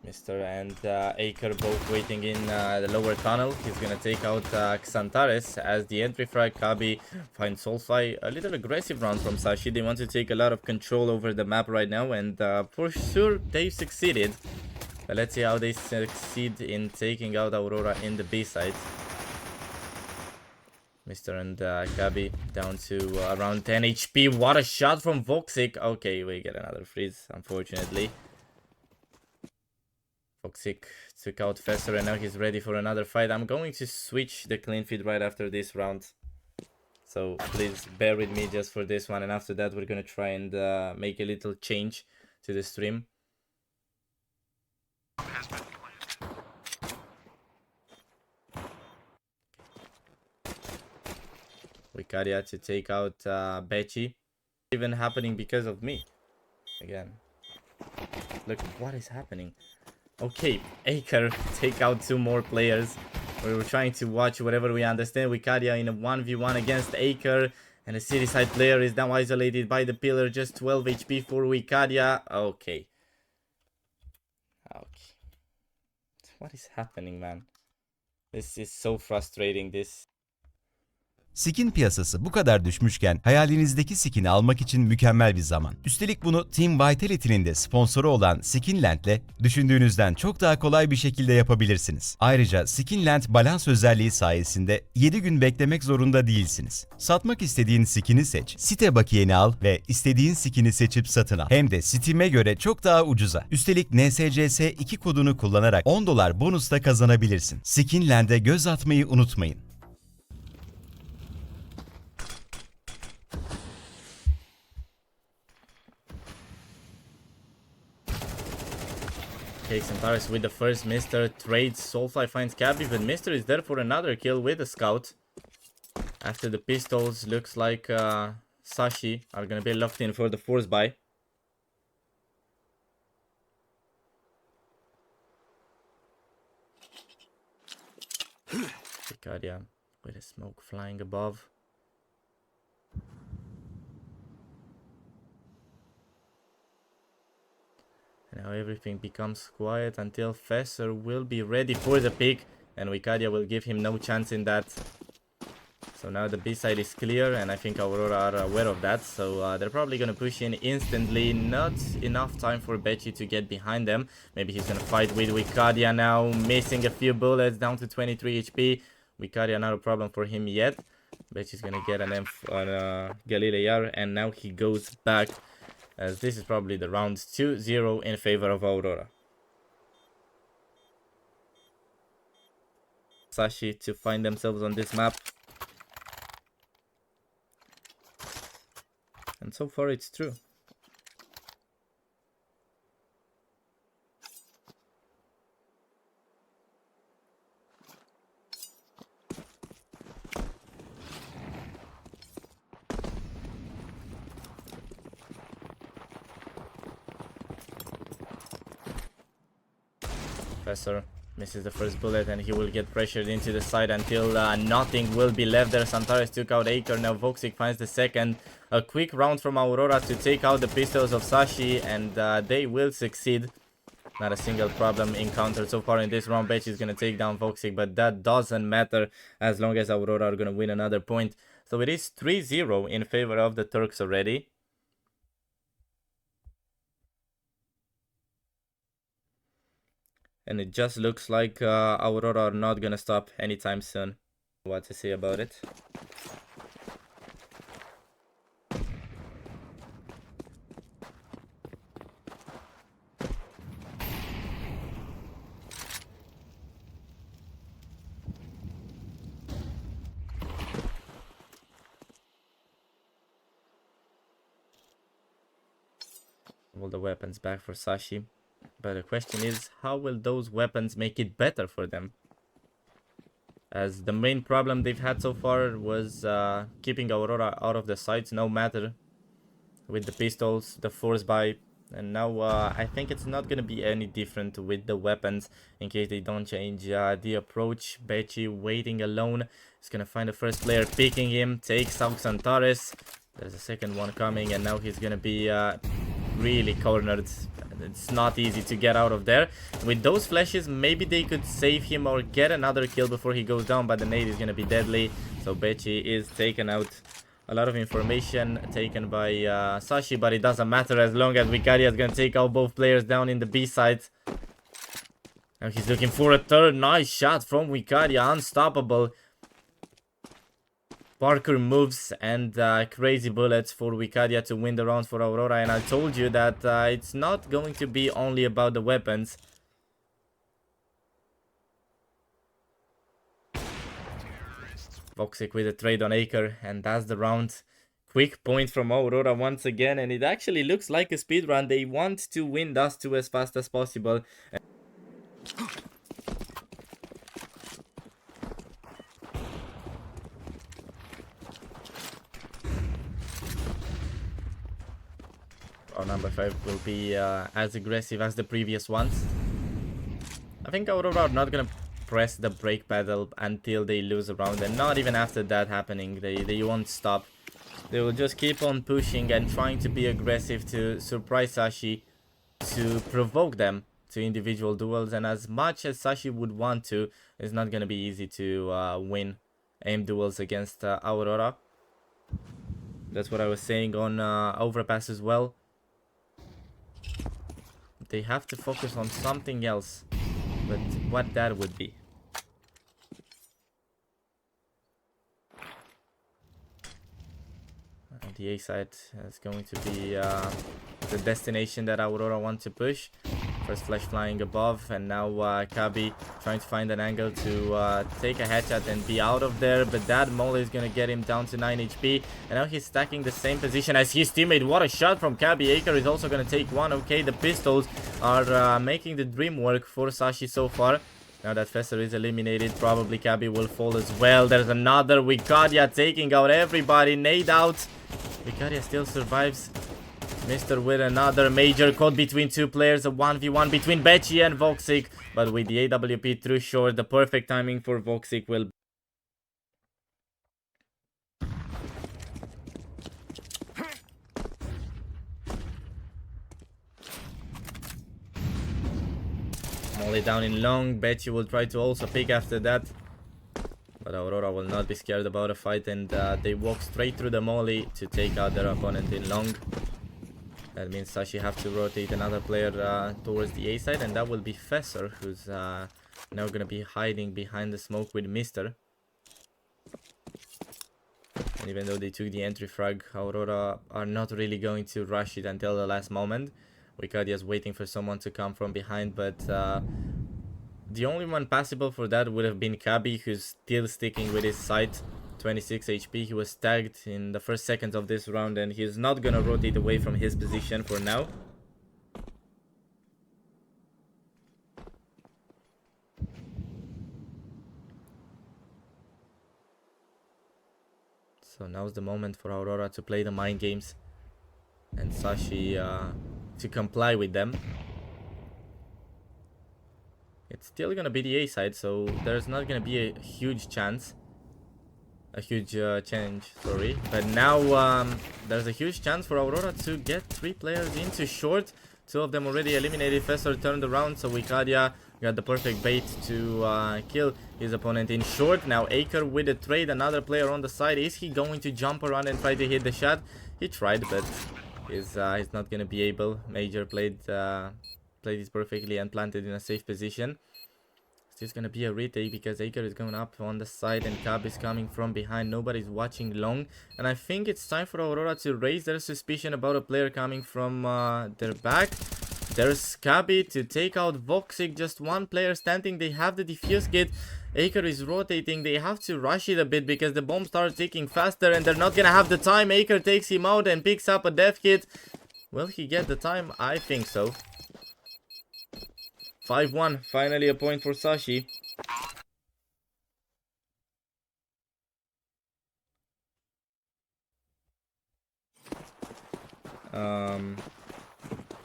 Mr. and Aker both waiting in the lower tunnel. He's gonna take out XANTARES as the entry frag. Kabi finds Soulfly. A little aggressive round from Sashi. They want to take a lot of control over the map right now, and for sure they succeeded. But let's see how they succeed in taking out Aurora in the B side. Mr. and Kabi down to around 10 HP. What a shot from Voxic. Okay, we get another freeze, unfortunately. Voxic took out Fester and now he's ready for another fight. I'm going to switch the clean feed right after this round. So please bear with me just for this one. And after that, we're going to try and make a little change to the stream. Wicaria to take out Becci. Even happening because of me. Again. Look what is happening. Okay, Aker take out 2 more players. We were trying to watch whatever we understand. Wicaria in a 1v1 against Aker. And the city side player is now isolated by the pillar. Just 12 HP for Wicaria. Okay. Okay. What is happening, man? This is so frustrating. Skin piyasası bu kadar düşmüşken hayalinizdeki skin'i almak için mükemmel bir zaman. Üstelik bunu Team Vitality'nin de sponsoru olan Skinland'le düşündüğünüzden çok daha kolay bir şekilde yapabilirsiniz. Ayrıca Skinland balans özelliği sayesinde 7 gün beklemek zorunda değilsiniz. Satmak istediğin skin'i seç, site bakiyeni al ve istediğin skin'i seçip satın al. Hem de Steam'e göre çok daha ucuza. Üstelik NSCS2 kodunu kullanarak $10 bonus da kazanabilirsin. Skinland'e göz atmayı unutmayın. Okay, XANTARES with the first. Mr. trades. Soulfly finds Kabi, but Mr. is there for another kill with a scout. After the pistols, looks like Sashi are gonna be locked in for the force buy. Wicaria with a smoke flying above. Now everything becomes quiet until Fester will be ready for the pick, and Wicaria will give him no chance in that. So now the B side is clear, and I think Aurora are aware of that, so they're probably gonna push in instantly. Not enough time for Becci to get behind them. Maybe he's gonna fight with Wicaria now, missing a few bullets, down to 23 HP. Wicaria not a problem for him yet. Becci's gonna get an M on Galileo, and now he goes back, as this is probably the round 2-0 in favor of Aurora. Sashi to find themselves on this map. And so far it's true. Professor misses the first bullet, and he will get pressured into the side until nothing will be left there. XANTARES took out Aker. Now Voxic finds the second. A quick round from Aurora to take out the pistols of Sashi, and they will succeed. Not a single problem encountered so far in this round. Becci is going to take down Voxic, but that doesn't matter as long as Aurora are going to win another point. So it is 3-0 in favor of the Turks already. And it just looks like Aurora are not gonna stop anytime soon. What to say about it? All the weapons back for Sashi. But the question is, how will those weapons make it better for them? As the main problem they've had so far was keeping Aurora out of the sights, no matter with the pistols, the force buy. And now I think it's not going to be any different with the weapons in case they don't change the approach. Becci waiting alone. He's going to find the first player, picking him, takes out XANTARES. There's a second one coming, and now he's going to be really cornered. It's not easy to get out of there. With those flashes, maybe they could save him or get another kill before he goes down, but the nade is gonna be deadly. So Bechi is taken out. A lot of information taken by Sashi, but it doesn't matter as long as Vicaria is gonna take out both players down in the B side. Now he's looking for a third. Nice shot from Vicaria, unstoppable. Parker moves and crazy bullets for Vicaria to win the round for Aurora. And I told you that it's not going to be only about the weapons. Voxic with a trade on Acre, and that's the round. Quick point from Aurora once again, and it actually looks like a speed run. They want to win Dust2 as fast as possible. Round number 5 will be as aggressive as the previous ones. I think Aurora are not gonna press the break pedal until they lose a round, and not even after that happening. They won't stop. They will just keep on pushing and trying to be aggressive to surprise Sashi, to provoke them to individual duels. And as much as Sashi would want to, it's not gonna be easy to win aim duels against Aurora. That's what I was saying on Overpass as well. They have to focus on something else, but what that would be. The A side is going to be the destination that Aurora want to push. First flash flying above, and now Kabi trying to find an angle to take a headshot and be out of there, but that mole is going to get him down to 9 HP, and now he's stacking the same position as his teammate. What a shot from Kabi. Acre is also going to take one. Okay, the pistols are making the dream work for Sashi so far. Now that Fesser is eliminated, probably Kabi will fall as well. There's another Vicaria taking out everybody. Nade out. Vicaria still survives. Mr. with another major caught between two players, a 1v1 between Bechi and Voxic, but with the AWP through short, the perfect timing for Voxic will Molly down in long. Bechi will try to also pick after that, but Aurora will not be scared about a fight, and they walk straight through the molly to take out their opponent in long. That means Sashi have to rotate another player towards the A side, and that will be Fesser, who's now going to be hiding behind the smoke with Mister. And even though they took the entry frag, Aurora are not really going to rush it until the last moment. Vicaria is waiting for someone to come from behind, but the only one passable for that would have been Kabi, who's still sticking with his sight. 26 HP. He was tagged in the first seconds of this round, and he's not gonna rotate away from his position for now. So now's the moment for Aurora to play the mind games and Sashi to comply with them. It's still gonna be the A side, so there's not gonna be a huge chance. A huge change, sorry. But now there's a huge chance for Aurora to get 3 players into short. 2 of them already eliminated. Fesser turned around, so Vicaria got the perfect bait to kill his opponent in short. Now Acre with a trade, another player on the side. Is he going to jump around and try to hit the shot? He tried, but he's not gonna be able. Major played it perfectly and planted in a safe position. It's gonna be a retake because Acre is going up on the side and Cab is coming from behind. Nobody's watching long, and I think it's time for Aurora to raise their suspicion about a player coming from their back. There's Kabi to take out Voxic. Just one player standing. They have the defuse kit. Acre is rotating. They have to rush it a bit because the bomb starts ticking faster and they're not gonna have the time. Acre takes him out and picks up a death kit. Will he get the time? I think so. 5-1. Finally a point for Sashi.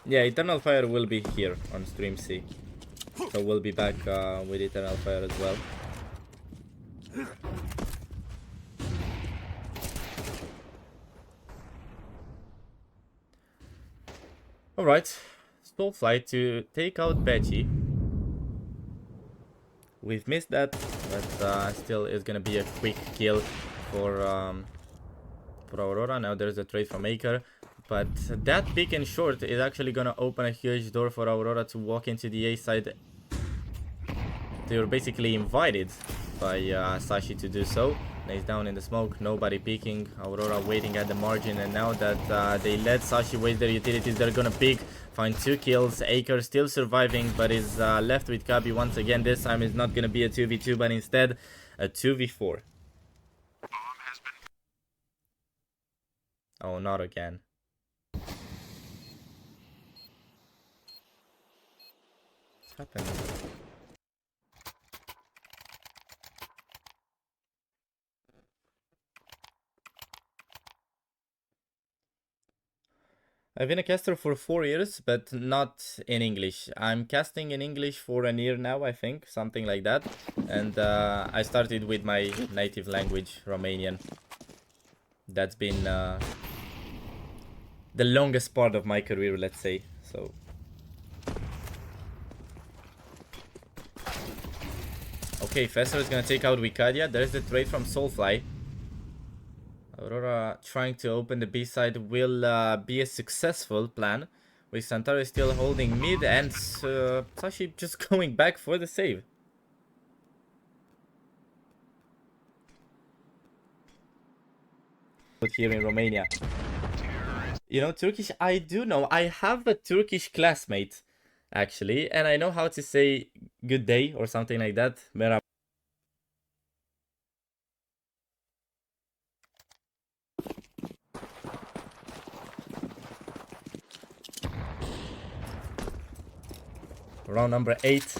Yeah, Eternal Fire will be here on stream C. So we'll be back with Eternal Fire as well. Alright, Soulfly to take out Betchy. We've missed that, but still it's gonna be a quick kill for Aurora. Now there's a trade from Maker, but that pick and short is actually gonna open a huge door for Aurora to walk into the A side. They were basically invited by Sashi to do so. He's down in the smoke, nobody peeking. Aurora waiting at the margin, and now that they let Sashi waste their utilities, they're gonna peek. Find 2 kills. Aker still surviving, but is left with Kabi once again. This time it's not gonna be a 2v2, but instead a 2v4. Oh, not again. What's happening? I've been a caster for 4 years, but not in English. I'm casting in English for a year now, I think, something like that. And I started with my native language, Romanian. That's been the longest part of my career, let's say. So okay, Fessor is gonna take out Wicadia. There's the trade from Soulfly. Aurora trying to open the B side will be a successful plan, with XANTARES still holding mid and Sashi just going back for the save. Here in Romania. You know, Turkish, I do know. I have a Turkish classmate, actually, and I know how to say good day or something like that. Merhaba. Round number 8.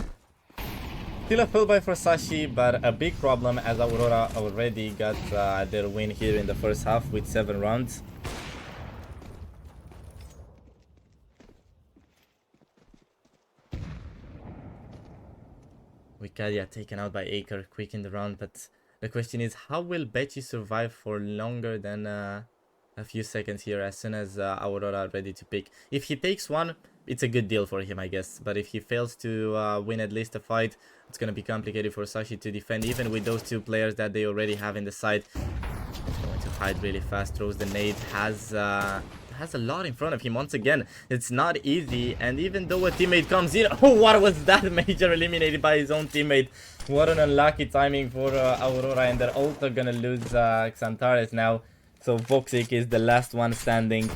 Still a full buy for Sashi, but a big problem as Aurora already got their win here in the first half with 7 rounds. Wicadia taken out by Aker quick in the round, but the question is, how will Betchy survive for longer than a few seconds here as soon as Aurora are ready to pick? If he takes one, it's a good deal for him, I guess. But if he fails to win at least a fight, it's going to be complicated for Sashi to defend, even with those 2 players that they already have in the side. He's going to hide really fast, throws the nade, has a lot in front of him once again. It's not easy, and even though a teammate comes in, oh, what was that? Major eliminated by his own teammate. What an unlucky timing for Aurora, and they're also going to lose XANTARES now. So Voxic is the last one standing.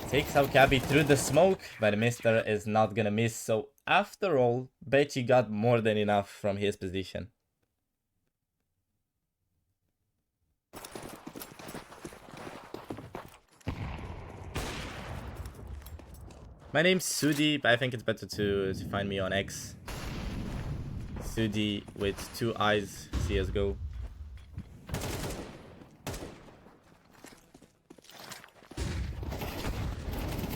Takes out Kabi through the smoke, but Mister is not gonna miss. So after all, Betchy got more than enough from his position. My name's Sudi, but I think it's better to find me on X. Sudi with 2 eyes, CSGO.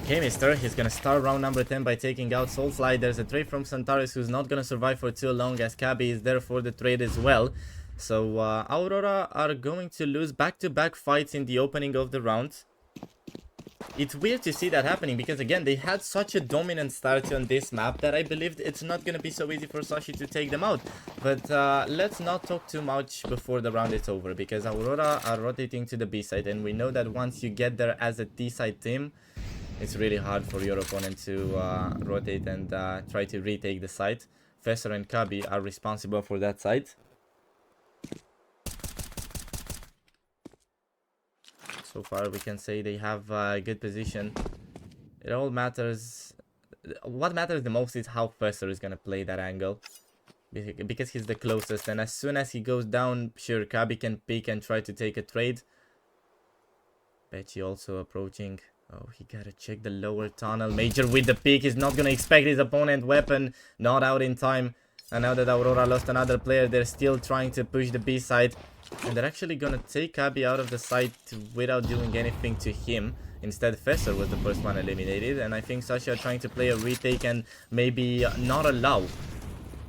Okay, Mister, he's gonna start round number 10 by taking out Soulfly. There's a trade from XANTARES who's not gonna survive for too long, as Kabi is there for the trade as well. So Aurora are going to lose back-to-back fights in the opening of the round. It's weird to see that happening, because again, they had such a dominant start on this map that I believed it's not gonna be so easy for Sashi to take them out. But let's not talk too much before the round is over, because Aurora are rotating to the B side, and we know that once you get there as a D side team, it's really hard for your opponent to rotate and try to retake the site. Fessor and Kabi are responsible for that site. So far we can say they have a good position. It all matters. What matters the most is how Fessor is gonna play that angle, because he's the closest, and as soon as he goes down, sure, Kabi can pick and try to take a trade. Betchy also approaching. Oh, he gotta check the lower tunnel. Major with the pick. He's not gonna expect his opponent weapon. Not out in time. And now that Aurora lost another player, they're still trying to push the B side. And they're actually gonna take Kabi out of the site without doing anything to him. Instead, Fessor was the first one eliminated. And I think Sashi are trying to play a retake and maybe not allow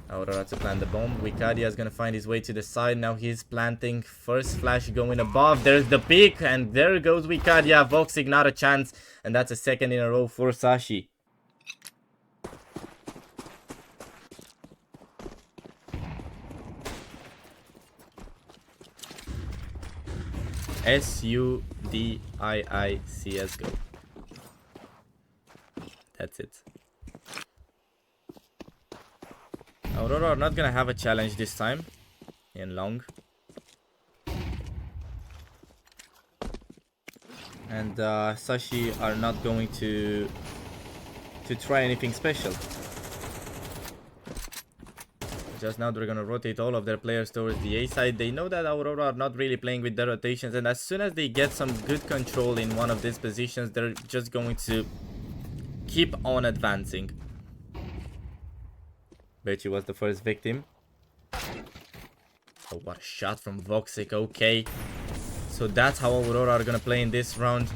Aurora to plant the bomb. Wicadia is gonna find his way to the side. Now he's planting. First flash going above. There's the pick. And there goes Wicadia. Voxic, not a chance. And that's a second in a row for Sashi. SUDII CSGO. That's it. Aurora are not gonna have a challenge this time in long. And Sashi are not going to try anything special. Just now they're gonna rotate all of their players towards the A side. They know that Aurora are not really playing with their rotations, and as soon as they get some good control in one of these positions, they're just going to keep on advancing. Betchy was the first victim. Oh, what a shot from Voxic. Okay, so that's how Aurora are gonna play in this round.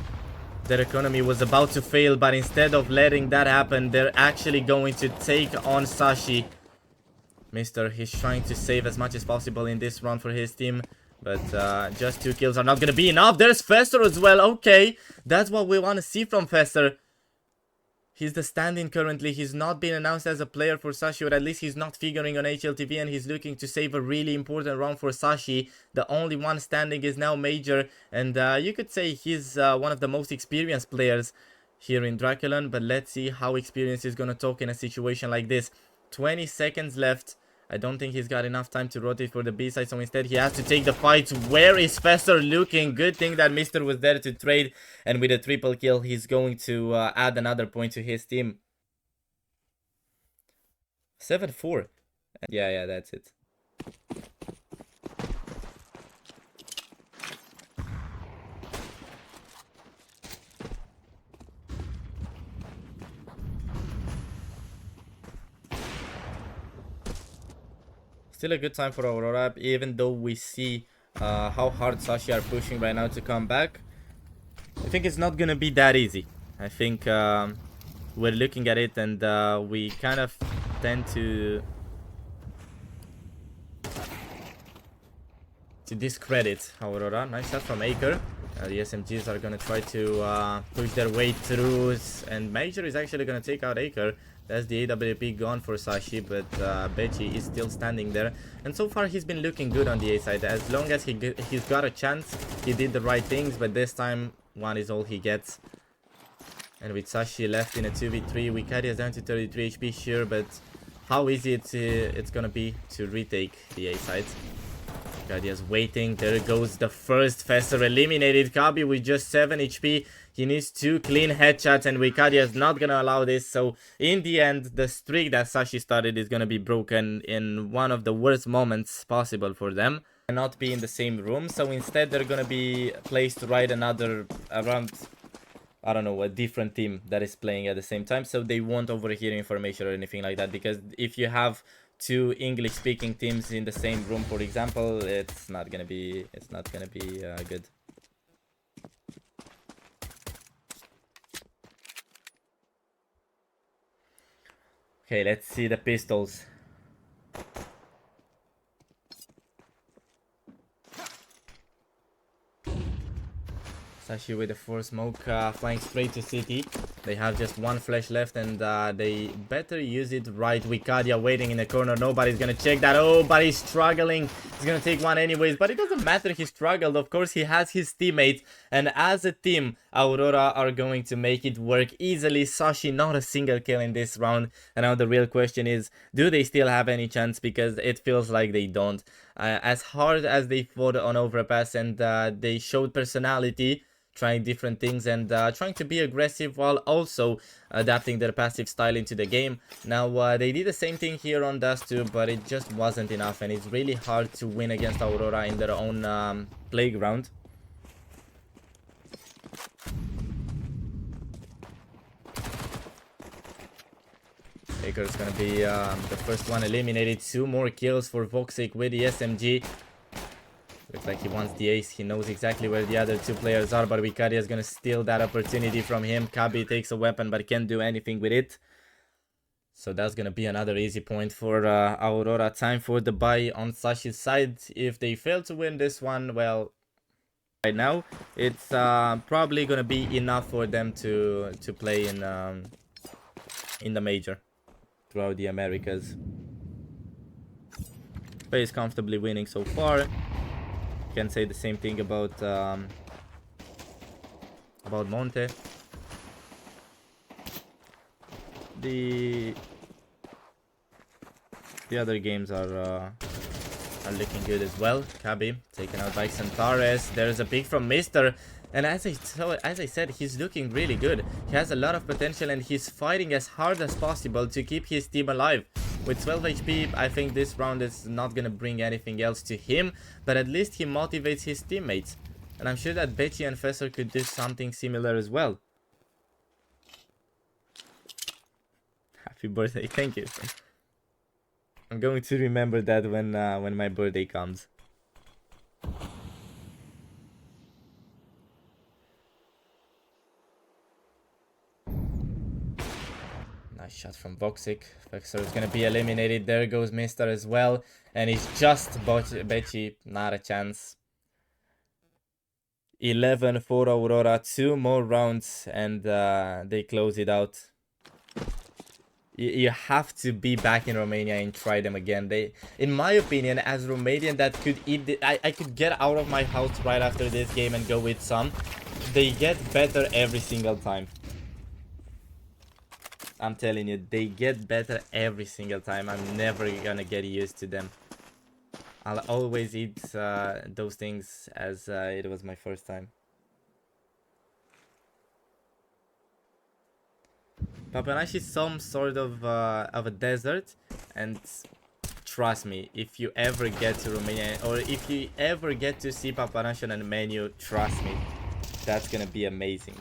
Their economy was about to fail, but instead of letting that happen, they're actually going to take on Sashi. He's trying to save as much as possible in this round for his team, but just 2 kills are not gonna be enough. There's Fester as well. Okay, that's what we want to see from Fester. He's the stand-in currently. He's not been announced as a player for Sashi, or at least he's not figuring on HLTV, and he's looking to save a really important round for Sashi. The only one standing is now Major, and you could say he's one of the most experienced players here in DRACULAN, but let's see how experience is gonna talk in a situation like this. 20 seconds left. I don't think he's got enough time to rotate for the B side, so instead he has to take the fight. Where is Fester looking? Good thing that Mr. was there to trade, and with a triple kill, he's going to add another point to his team. 7-4. Yeah, that's it. Still a good time for Aurora, even though we see how hard Sashi are pushing right now to come back. I think it's not gonna be that easy. I think we're looking at it, and we kind of tend to discredit Aurora. Nice shot from Acre. The SMGs are gonna try to push their way through, and Major is actually gonna take out Acre. That's the AWP gone for Sashi, but Betchy is still standing there. And so far he's been looking good on the A side. As long as he's got a chance, he did the right things, but this time 1 is all he gets. And with Sashi left in a 2v3, Wicadia is down to 33 HP, sure, but how easy it's gonna be to retake the A side. Wicadia's waiting. There goes the first Fester eliminated. Kabi with just 7 HP. He needs 2 clean headshots, and Wicadia is not gonna allow this. So in the end, the streak that Sashi started is gonna be broken in one of the worst moments possible for them. Not be in the same room, so instead they're gonna be placed right around, I don't know, a different team that is playing at the same time, so they won't overhear information or anything like that. Because if you have 2 English-speaking teams in the same room, for example, it's not gonna be good. Okay, let's see the pistols. Sashi with the 4 smoke, flying straight to city. They have just 1 flash left, and they better use it right. Wicadia waiting in the corner. Nobody's gonna check that. Oh, but he's struggling. He's gonna take 1 anyways, but it doesn't matter. He struggled. Of course, he has his teammate, and as a team, Aurora are going to make it work easily. Sashi not a single kill in this round, and now the real question is, do they still have any chance? Because it feels like they don't. As hard as they fought on Overpass, and they showed personality, trying different things, and trying to be aggressive while also adapting their passive style into the game. Now they did the same thing here on Dust2, but it just wasn't enough, and it's really hard to win against Aurora in their own playground. Baker's gonna be the first one eliminated. 2 more kills for Voxic with the SMG. Looks like he wants the ace. He knows exactly where the other 2 players are, but Wicadia is gonna steal that opportunity from him. Kabi takes a weapon but can't do anything with it. So that's gonna be another easy point for Aurora. Time for the buy on Sashi's side. If they fail to win this one, well, right now it's probably gonna be enough for them to play in the major throughout the Americas. Space comfortably winning so far. Can say the same thing about Monte. The other games are looking good as well. Kabi taken out by XANTARES. There's a pick from Mr. And as I said, he's looking really good. He has a lot of potential and he's fighting as hard as possible to keep his team alive. With 12 HP, I think this round is not gonna bring anything else to him, but at least he motivates his teammates. And I'm sure that Betchy and Fesser could do something similar as well. Happy birthday, thank you. I'm going to remember that when my birthday comes. Nice shot from Voxic. Vexor is gonna be eliminated. There goes Mister as well. And it's just Betchy. Not a chance. 11 for Aurora. 2 more rounds and they close it out. You have to be back in Romania and try them again. They, in my opinion, as Romanian that could eat I could get out of my house right after this game and go with some. They get better every single time. I'm telling you, they get better every single time. I'm never gonna get used to them. I'll always eat those things as it was my first time. Papanash is some sort of a desert, and trust me, if you ever get to Romania or if you ever get to see Papanash on a menu, trust me, that's gonna be amazing.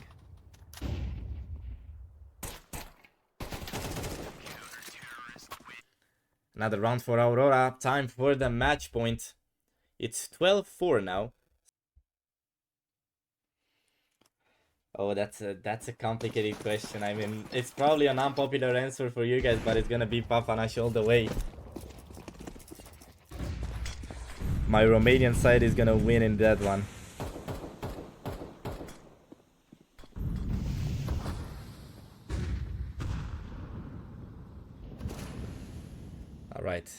Another round for Aurora. Time for the match point. It's 12-4 now. Oh, that's a complicated question. I mean, it's probably an unpopular answer for you guys, but it's gonna be Papanash all the way. My Romanian side is gonna win in that one. Alright,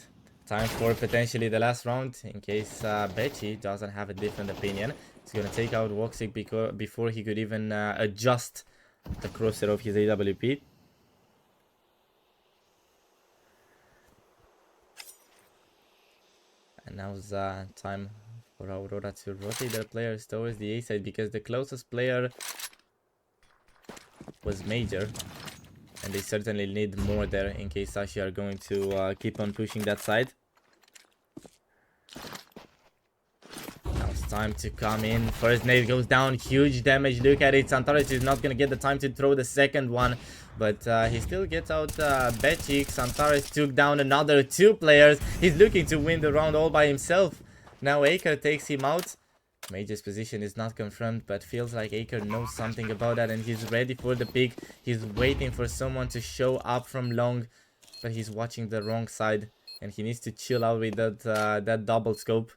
time for potentially the last round in case Betchy doesn't have a different opinion. He's gonna take out Voxic before he could even adjust the crosshair of his AWP. And now's time for Aurora to rotate their players towards the A side because the closest player was Major. And they certainly need more there in case Sashi are going to keep on pushing that side. Now it's time to come in. First nade goes down. Huge damage. Look at it. XANTARES is not going to get the time to throw the second one. But he still gets out Betchy. XANTARES took down another 2 players. He's looking to win the round all by himself. Now Aker takes him out. Major's position is not confirmed, but feels like Aker knows something about that and he's ready for the pick. He's waiting for someone to show up from long, but he's watching the wrong side and he needs to chill out with that double scope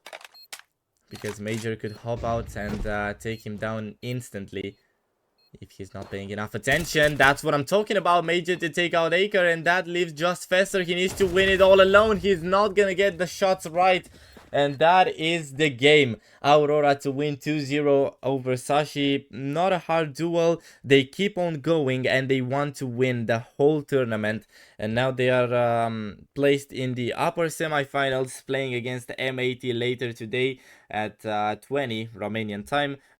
because Major could hop out and take him down instantly if he's not paying enough attention. That's what I'm talking about. Major to take out Aker, and that leaves just Fesser. He needs to win it all alone. He's not gonna get the shots right. And that is the game. Aurora to win 2-0 over Sashi. Not a hard duel. They keep on going and they want to win the whole tournament. And now they are placed in the upper semifinals, playing against M80 later today at 20 Romanian time.